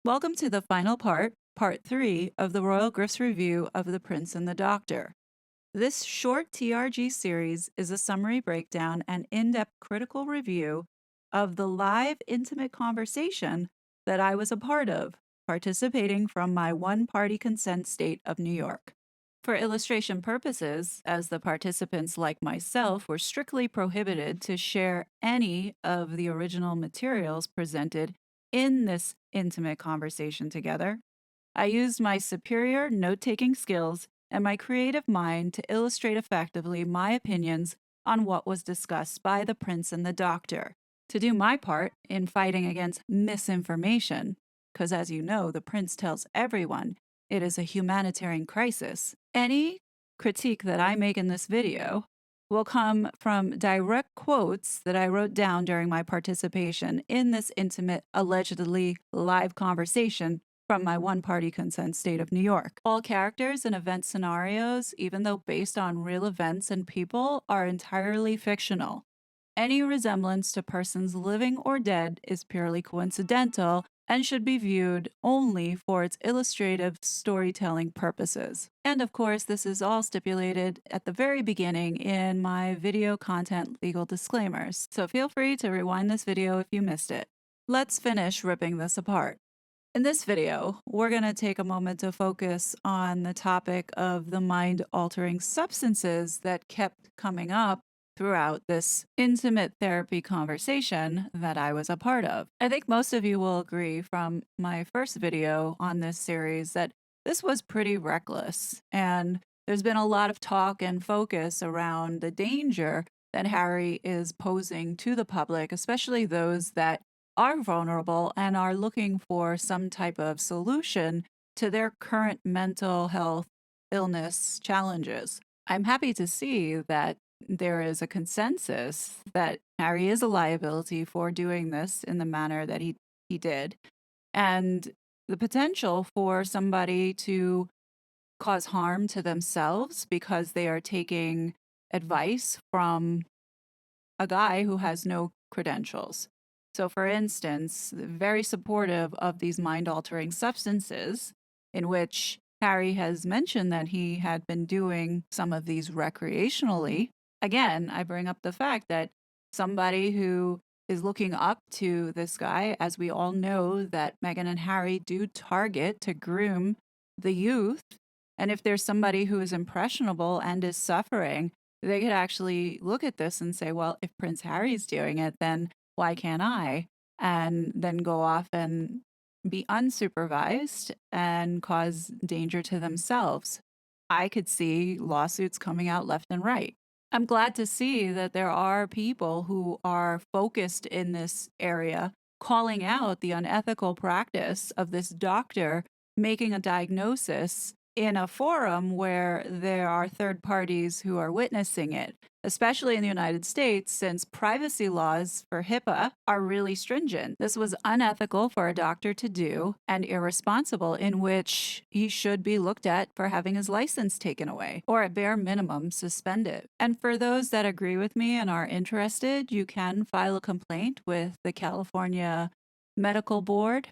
Welcome to the final part 3 of the Royal Griff's review of The Prince and the Doctor. This short TRG series is a summary breakdown and in-depth critical review of the live intimate conversation that I was a part of, participating from my one-party consent state of New York. For illustration purposes, as the participants like myself were strictly prohibited to share any of the original materials presented in this intimate conversation together, I used my superior note-taking skills and my creative mind to illustrate effectively my opinions on what was discussed by the Prince and the Doctor, to do my part in fighting against misinformation, because as you know, the Prince tells everyone it is a humanitarian crisis. Any critique that I make in this video will come from direct quotes that I wrote down during my participation in this intimate, allegedly live conversation from my one-party consent state of New York. All characters and event scenarios, even though based on real events and people, are entirely fictional. Any resemblance to persons living or dead is purely coincidental and should be viewed only for its illustrative storytelling purposes. And of course, this is all stipulated at the very beginning in my video content legal disclaimers, so feel free to rewind this video if you missed it. Let's finish ripping this apart. In this video, we're going to take a moment to focus on the topic of the mind-altering substances that kept coming up throughout this intimate therapy conversation that I was a part of. I think most of you will agree from my first video on this series that this was pretty reckless, and there's been a lot of talk and focus around the danger that Harry is posing to the public, especially those that are vulnerable and are looking for some type of solution to their current mental health illness challenges. I'm happy to see that there is a consensus that Harry is a liability for doing this in the manner that he did, and the potential for somebody to cause harm to themselves because they are taking advice from a guy who has no credentials. So, for instance, very supportive of these mind-altering substances, in which Harry has mentioned that he had been doing some of these recreationally. Again, I bring up the fact that somebody who is looking up to this guy, as we all know that Meghan and Harry do target to groom the youth, and if there's somebody who is impressionable and is suffering, they could actually look at this and say, well, if Prince Harry's doing it, then why can't I? And then go off and be unsupervised and cause danger to themselves. I could see lawsuits coming out left and right. I'm glad to see that there are people who are focused in this area, calling out the unethical practice of this doctor making a diagnosis in a forum where there are third parties who are witnessing it, especially in the United States, since privacy laws for HIPAA are really stringent. This was unethical for a doctor to do and irresponsible, in which he should be looked at for having his license taken away or at bare minimum suspended. And for those that agree with me and are interested, you can file a complaint with the California Medical Board.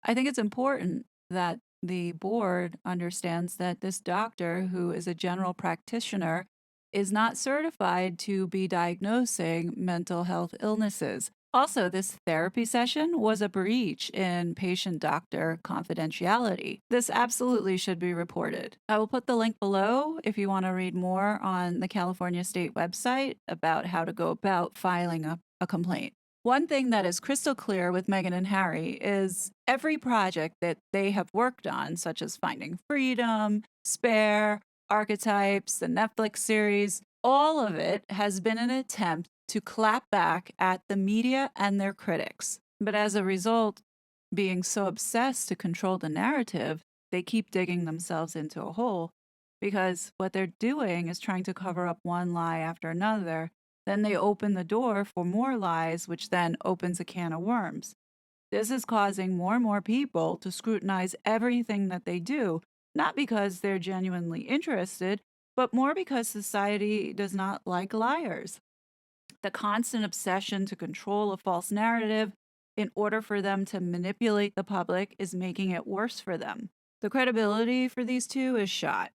I think it's important that the board understands that this doctor, who is a general practitioner, is not certified to be diagnosing mental health illnesses. Also, this therapy session was a breach in patient-doctor confidentiality. This absolutely should be reported. I will put the link below if you want to read more on the California State website about how to go about filing a complaint. One thing that is crystal clear with Meghan and Harry is every project that they have worked on, such as Finding Freedom, Spare, Archetypes, the Netflix series, all of it has been an attempt to clap back at the media and their critics. But as a result, being so obsessed to control the narrative, they keep digging themselves into a hole, because what they're doing is trying to cover up one lie after another. Then they open the door for more lies, which then opens a can of worms. This is causing more and more people to scrutinize everything that they do, not because they're genuinely interested, but more because society does not like liars. The constant obsession to control a false narrative in order for them to manipulate the public is making it worse for them. The credibility for these two is shot,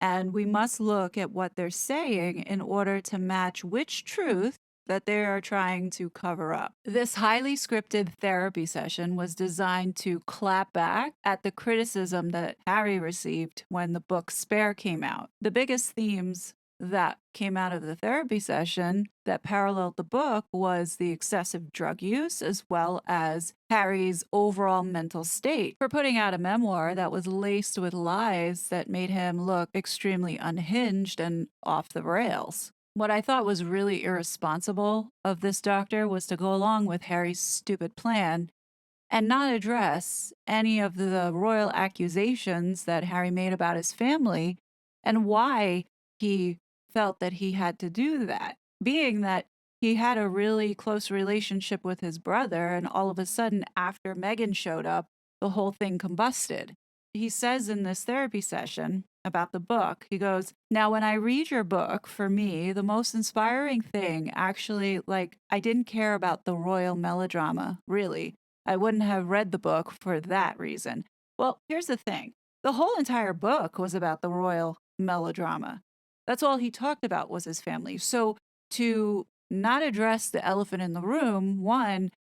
and we must look at what they're saying in order to match which truth that they are trying to cover up. This highly scripted therapy session was designed to clap back at the criticism that Harry received when the book Spare came out. The biggest themes that came out of the therapy session that paralleled the book was the excessive drug use as well as Harry's overall mental state for putting out a memoir that was laced with lies that made him look extremely unhinged and off the rails. What I thought was really irresponsible of this doctor was to go along with Harry's stupid plan and not address any of the royal accusations that Harry made about his family and why he felt that he had to do that, being that he had a really close relationship with his brother, and all of a sudden, after Meghan showed up, the whole thing combusted. He says in this therapy session about the book, he goes, "Now, when I read your book, for me, the most inspiring thing actually, I didn't care about the royal melodrama, really. I wouldn't have read the book for that reason." Well, here's the thing. The whole entire book was about the royal melodrama. That's all he talked about was his family. So to not address the elephant in the room, one,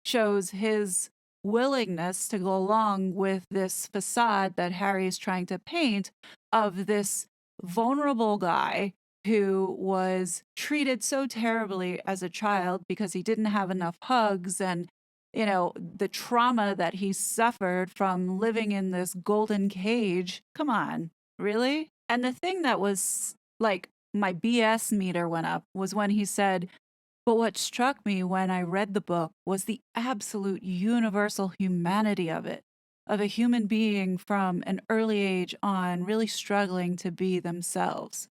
shows his willingness to go along with this facade that Harry is trying to paint of this vulnerable guy who was treated so terribly as a child because he didn't have enough hugs and the trauma that he suffered from living in this golden cage. Come on, really? And the thing that was my BS meter went up was when he said, "But what struck me when I read the book was the absolute universal humanity of it, of a human being from an early age on really struggling to be themselves."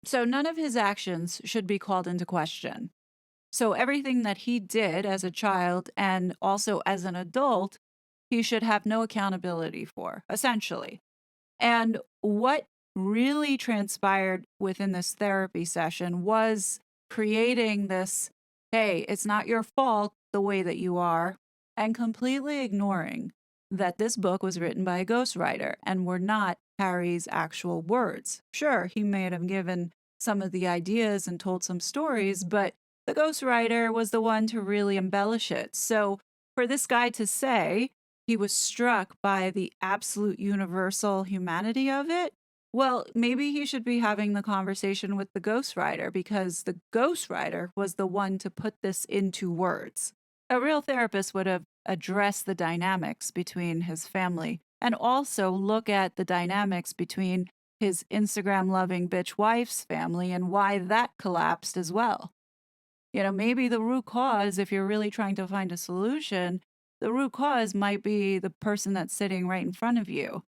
So none of his actions should be called into question. So everything that he did as a child and also as an adult, he should have no accountability for, essentially. And what really transpired within this therapy session was creating this, hey, it's not your fault the way that you are, and completely ignoring that this book was written by a ghostwriter and were not Harry's actual words. Sure, he may have given some of the ideas and told some stories, but the ghostwriter was the one to really embellish it. So for this guy to say he was struck by the absolute universal humanity of it, well, maybe he should be having the conversation with the ghostwriter because the ghostwriter was the one to put this into words. A real therapist would have addressed the dynamics between his family and also look at the dynamics between his Instagram-loving bitch wife's family and why that collapsed as well. Maybe the root cause, if you're really trying to find a solution, the root cause might be the person that's sitting right in front of you.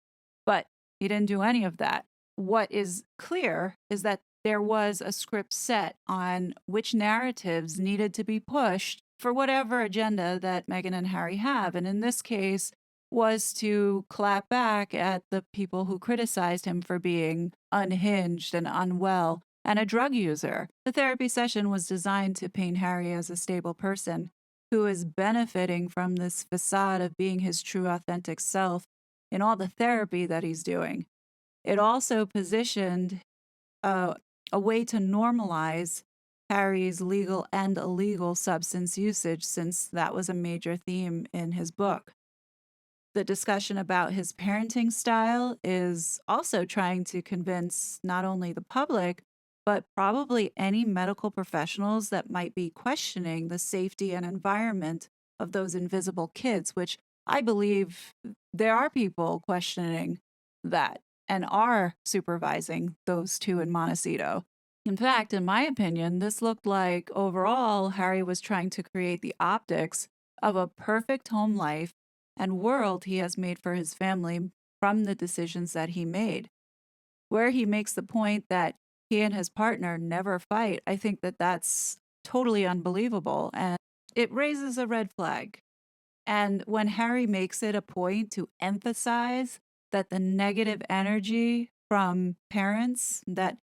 But he didn't do any of that. What is clear is that there was a script set on which narratives needed to be pushed for whatever agenda that Meghan and Harry have. And in this case, was to clap back at the people who criticized him for being unhinged and unwell and a drug user. The therapy session was designed to paint Harry as a stable person who is benefiting from this facade of being his true authentic self in all the therapy that he's doing. It also positioned a way to normalize Harry's legal and illegal substance usage, since that was a major theme in his book. The discussion about his parenting style is also trying to convince not only the public, but probably any medical professionals that might be questioning the safety and environment of those invisible kids, which I believe there are people questioning that and are supervising those two in Montecito. In fact, in my opinion, this looked like overall Harry was trying to create the optics of a perfect home life and world he has made for his family from the decisions that he made. Where he makes the point that he and his partner never fight, I think that that's totally unbelievable, and it raises a red flag. And when Harry makes it a point to emphasize that the negative energy from parents that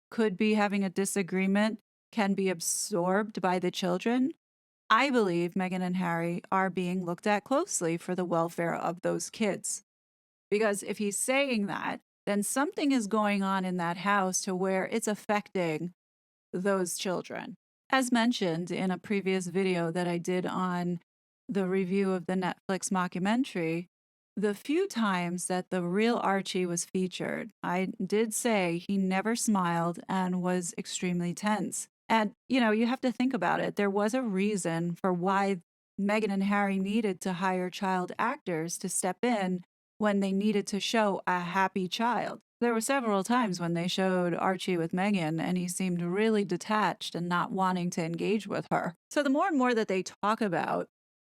could be having a disagreement can be absorbed by the children, I believe Meghan and Harry are being looked at closely for the welfare of those kids. Because if he's saying that, then something is going on in that house to where it's affecting those children. As mentioned in a previous video that I did on the review of the Netflix mockumentary, the few times that the real Archie was featured, I did say he never smiled and was extremely tense. And, you have to think about it. There was a reason for why Meghan and Harry needed to hire child actors to step in when they needed to show a happy child. There were several times when they showed Archie with Meghan, and he seemed really detached and not wanting to engage with her. So the more and more that they talk about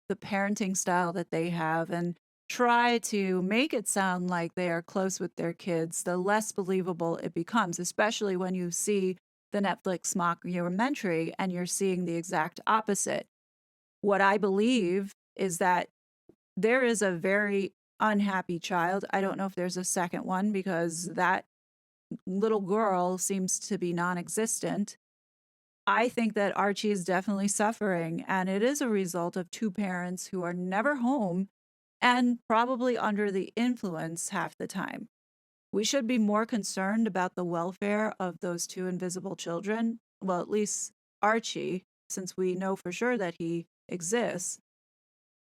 the parenting style that they have and try to make it sound like they are close with their kids, the less believable it becomes, especially when you see the Netflix mockumentary and you're seeing the exact opposite. What I believe is that there is a very unhappy child. I don't know if there's a second one because that little girl seems to be non existent. I think that Archie is definitely suffering, and it is a result of two parents who are never home and probably under the influence half the time. We should be more concerned about the welfare of those two invisible children. Well, at least Archie, since we know for sure that he exists.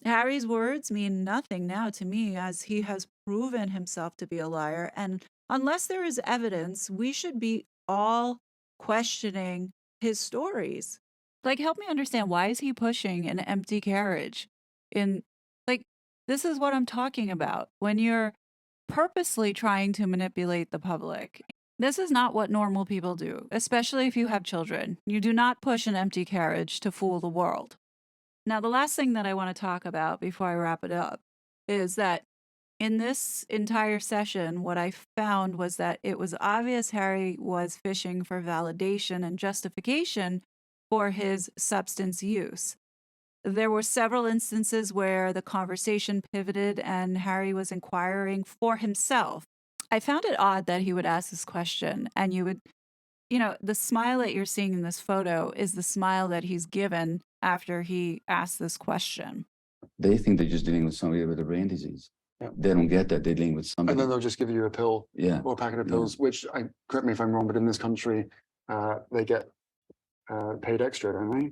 Harry's words mean nothing now to me as he has proven himself to be a liar. And unless there is evidence, we should be all questioning his stories. Like, help me understand, why is he pushing an empty carriage? In like, this is what I'm talking about. When you're purposely trying to manipulate the public, this is not what normal people do, especially if you have children. You do not push an empty carriage to fool the world. Now, the last thing that I want to talk about before I wrap it up is that in this entire session, what I found was that it was obvious Harry was fishing for validation and justification for his substance use. There were several instances where the conversation pivoted and Harry was inquiring for himself. I found it odd that he would ask this question and the smile that you're seeing in this photo is the smile that he's given after he asked this question. They think they're just dealing with somebody with a brain disease. Yeah. They don't get that they're dealing with somebody. And then they'll just give you a pill, Yeah. or a packet of pills, which, correct me if I'm wrong, but in this country, they get paid extra, don't they?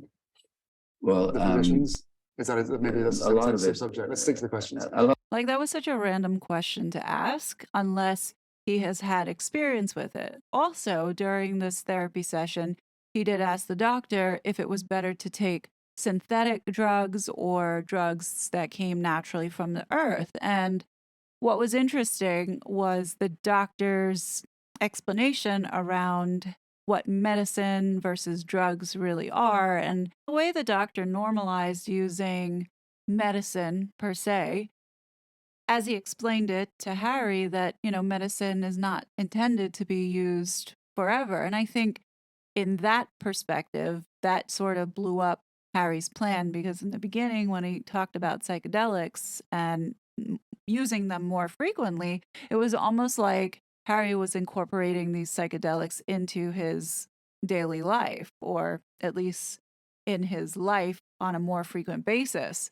Well, The physicians. Maybe that's a lot of sensitive it. subject. Let's stick to the questions. Like, that was such a random question to ask, unless he has had experience with it. Also, during this therapy session, he did ask the doctor if it was better to take synthetic drugs or drugs that came naturally from the earth. And what was interesting was the doctor's explanation around what medicine versus drugs really are, and the way the doctor normalized using medicine per se, as he explained it to Harry, that, medicine is not intended to be used forever. And I think in that perspective, that sort of blew up Harry's plan, because in the beginning, when he talked about psychedelics and using them more frequently, it was almost like Harry was incorporating these psychedelics into his daily life, or at least in his life on a more frequent basis.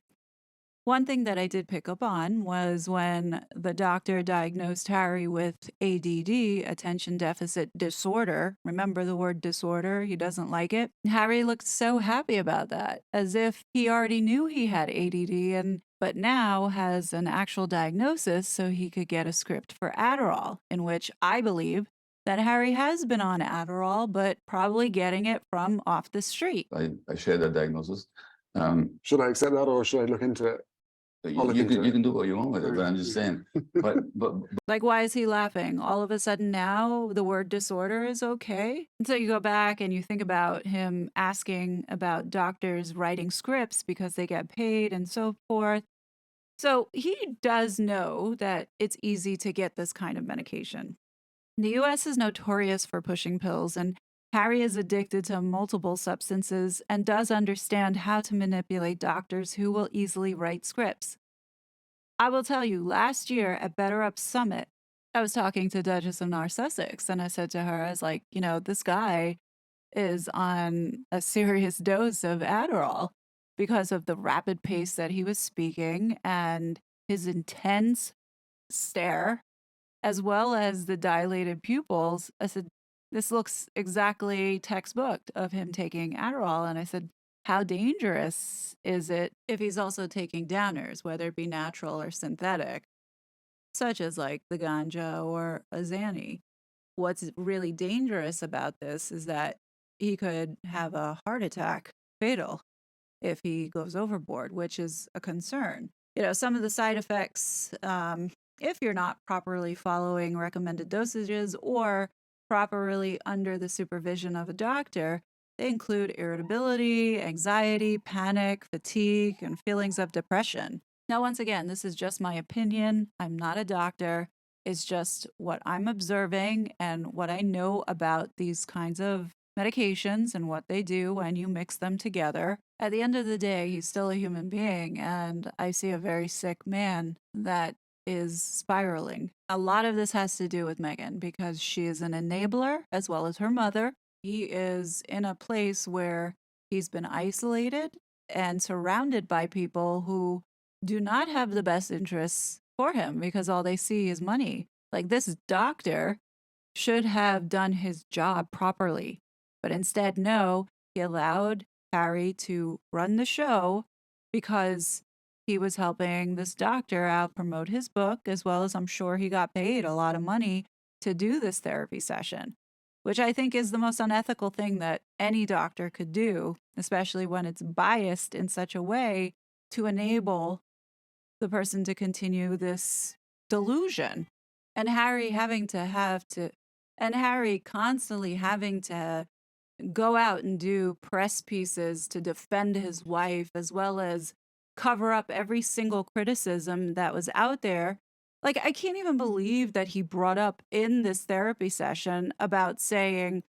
One thing that I did pick up on was when the doctor diagnosed Harry with ADD, attention deficit disorder. Remember the word disorder? He doesn't like it. Harry looked so happy about that, as if he already knew he had ADD, but now has an actual diagnosis so he could get a script for Adderall, in which I believe that Harry has been on Adderall, but probably getting it from off the street. I share that diagnosis. Should I accept that, or should I look into it? You can do what you want with it, but I'm just saying. But like, why is he laughing? All of a sudden now the word disorder is okay? And so you go back and you think about him asking about doctors writing scripts because they get paid and so forth. So he does know that it's easy to get this kind of medication. The US is notorious for pushing pills, and Harry is addicted to multiple substances and does understand how to manipulate doctors who will easily write scripts. I will tell you, last year at Better Up Summit, I was talking to Duchess of Narcissus, and I said to her, I was like, this guy is on a serious dose of Adderall. because of the rapid pace that he was speaking and his intense stare, as well as the dilated pupils. I said, this looks exactly textbook of him taking Adderall. And I said, how dangerous is it if he's also taking downers, whether it be natural or synthetic, such as like the ganja or a Xanny? What's really dangerous about this is that he could have a heart attack, fatal, if he goes overboard, which is a concern. You know, some of the side effects, if you're not properly following recommended dosages or properly under the supervision of a doctor, they include irritability, anxiety, panic, fatigue, and feelings of depression. Now, once again, this is just my opinion. I'm not a doctor. It's just what I'm observing and what I know about these kinds of medications and what they do when you mix them together. At the end of the day, he's still a human being, and I see a very sick man that is spiraling. A lot of this has to do with Megan because she is an enabler as well as her mother. He is in a place where he's been isolated and surrounded by people who do not have the best interests for him because all they see is money. Like, this doctor should have done his job properly, but instead, no, he allowed Harry to run the show because he was helping this doctor out promote his book, as well as I'm sure he got paid a lot of money to do this therapy session, which I think is the most unethical thing that any doctor could do, especially when it's biased in such a way to enable the person to continue this delusion. And Harry constantly having to go out and do press pieces to defend his wife, as well as cover up every single criticism that was out there. Like, I can't even believe that he brought up in this therapy session about saying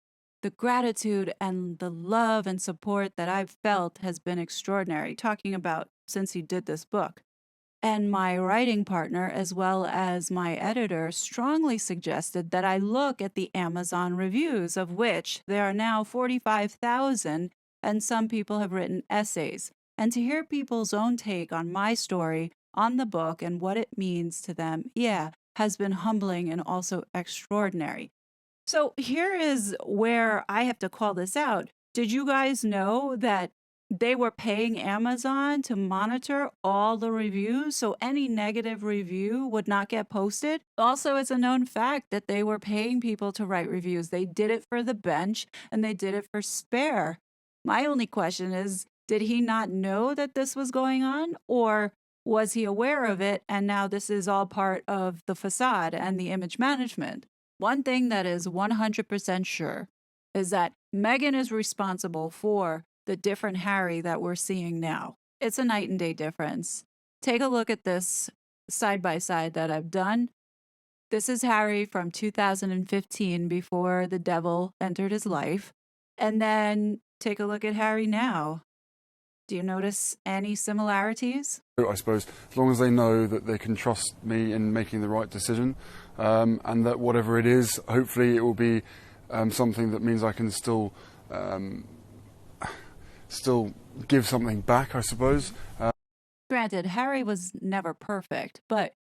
the gratitude and the love and support that I've felt has been extraordinary, talking about since he did this book. And my writing partner, as well as my editor, strongly suggested that I look at the Amazon reviews, of which there are now 45,000, and some people have written essays. And to hear people's own take on my story, on the book, and what it means to them, has been humbling and also extraordinary. So here is where I have to call this out. Did you guys know that they were paying Amazon to monitor all the reviews, so any negative review would not get posted? Also, it's a known fact that they were paying people to write reviews. They did it for the bench and they did it for Spare. My only question is, did he not know that this was going on, or was he aware of it and now this is all part of the facade and the image management? One thing that is 100% sure is that Megan is responsible for the different Harry that we're seeing now. It's a night and day difference. Take a look at this side by side that I've done. This is Harry from 2015, before the devil entered his life. And then take a look at Harry now. Do you notice any similarities? I suppose, as long as they know that they can trust me in making the right decision, and that whatever it is, hopefully it will be something that means I can still give something back, I suppose. Granted, Harry was never perfect, but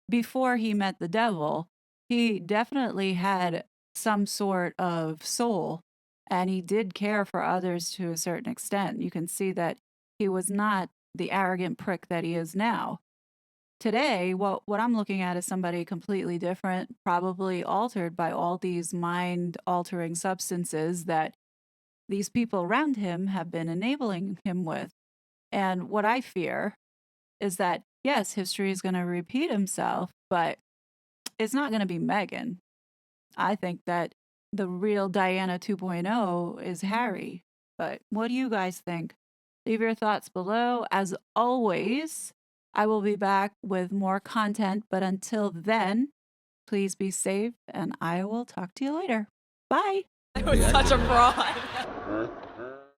before he met the devil, he definitely had some sort of soul, and he did care for others to a certain extent. You can see that he was not the arrogant prick that he is now. Today, what I'm looking at is somebody completely different, probably altered by all these mind-altering substances that these people around him have been enabling him with. And what I fear is that, yes, history is going to repeat himself, but it's not going to be Megan. I think that the real Diana 2.0 is Harry. But what do you guys think? Leave your thoughts below. As always, I will be back with more content, but until then, please be safe, and I will talk to you later. Bye. I was such a fraud.